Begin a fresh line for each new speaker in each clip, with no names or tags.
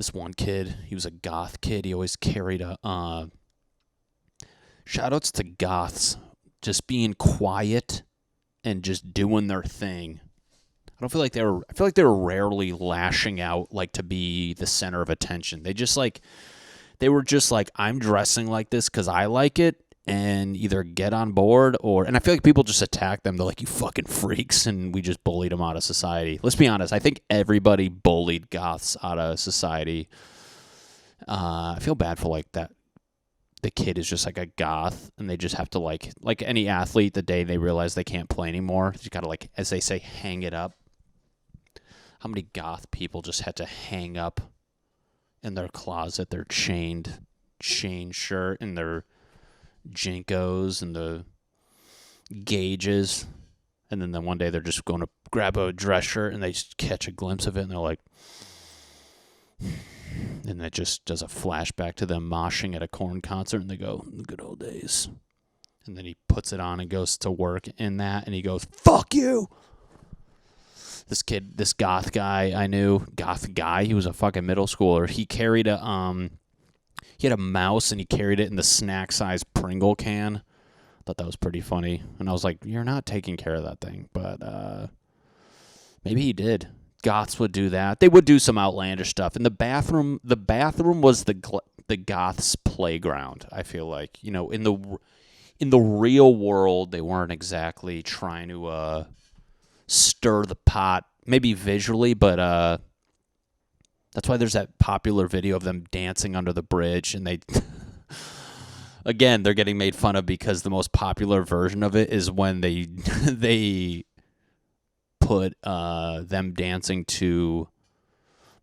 This one kid, he was a goth kid. He always carried a shout-outs to goths. Just being quiet and just doing their thing. I feel like they were rarely lashing out like to be the center of attention. They were just like, I'm dressing like this because I like it, and either get on board and I feel like people just attack them. They're like, you fucking freaks, and we just bullied them out of society. Let's be honest. I think everybody bullied goths out of society. I feel bad for like that. The kid is just like a goth, and they just have to like any athlete, the day they realize they can't play anymore, you gotta, like, as they say, hang it up. How many goth people just had to hang up in their closet their chain shirt and their Jinkos and the gauges, and then one day they're just going to grab a dress shirt and they just catch a glimpse of it and they're like, and that just does a flashback to them moshing at a Korn concert, and they go, the good old days. And then he puts it on and goes to work in that, and he goes, fuck you. This goth guy I knew, he was a fucking middle schooler. He carried he had a mouse, and he carried it in the snack-size Pringle can. Thought that was pretty funny. And I was like, you're not taking care of that thing. But maybe he did. Goths would do that. They would do some outlandish stuff. In the bathroom was the goths' playground, I feel like. You know, in the real world, they weren't exactly trying to stir the pot, maybe visually, but that's why there's that popular video of them dancing under the bridge, and they again, they're getting made fun of because the most popular version of it is when they put them dancing to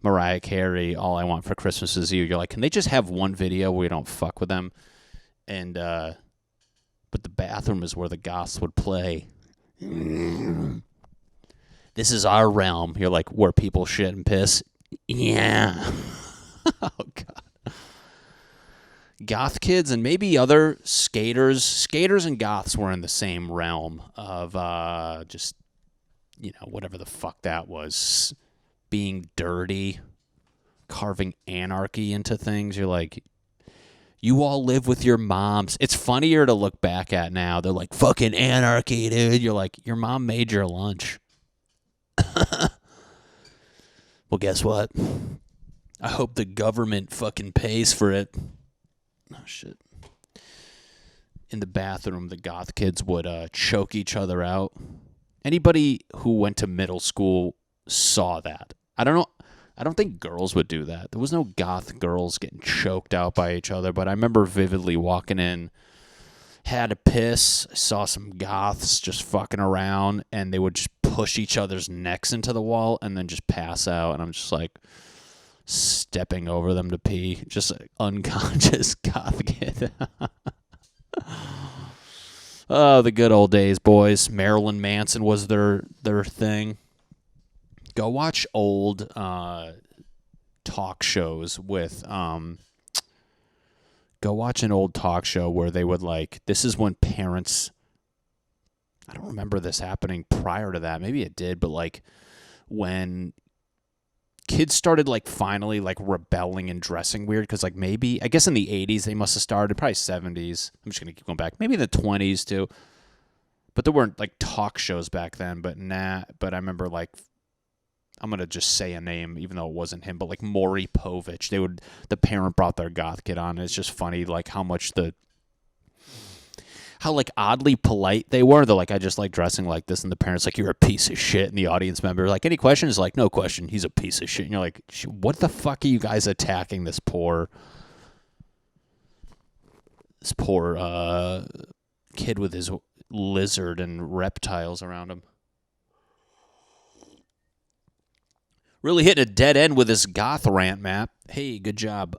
Mariah Carey, All I Want for Christmas Is You. You're like, can they just have one video where we don't fuck with them? And but the bathroom is where the goths would play. This is our realm. You're like, where people shit and piss. Yeah. Oh, God. Goth kids and maybe other skaters and goths were in the same realm of just, you know, whatever the fuck that was. Being dirty, carving anarchy into things. You're like, you all live with your moms. It's funnier to look back at now. They're like, fucking anarchy, dude. You're like, your mom made your lunch. Well, guess what? I hope the government fucking pays for it. Oh, shit. In the bathroom, the goth kids would choke each other out. Anybody who went to middle school saw that. I don't think girls would do that. There was no goth girls getting choked out by each other, but I remember vividly walking in, had a piss, saw some goths just fucking around, and they would just push each other's necks into the wall and then just pass out, and I'm just like stepping over them to pee. Just an unconscious goth kid. Oh, the good old days, boys. Marilyn Manson was their thing. Go watch old talk shows with go watch an old talk show where they would, like, this is when parents, I don't remember this happening prior to that. Maybe it did, but like when kids started like finally like rebelling and dressing weird, because like maybe, I guess in the 80s they must have started, probably 70s. I'm just going to keep going back. Maybe the 20s too. But there weren't like talk shows back then, but I remember, like, I'm going to just say a name, even though it wasn't him, but like Maury Povich, the parent brought their goth kid on. And it's just funny, like how like oddly polite they were. They're like, I just like dressing like this. And the parent's like, you're a piece of shit. And the audience member, like, any questions? Like, no question. He's a piece of shit. And you're like, what the fuck are you guys attacking this poor kid with his lizard and reptiles around him? Really hitting a dead end with this goth rant, Matt. Hey, good job.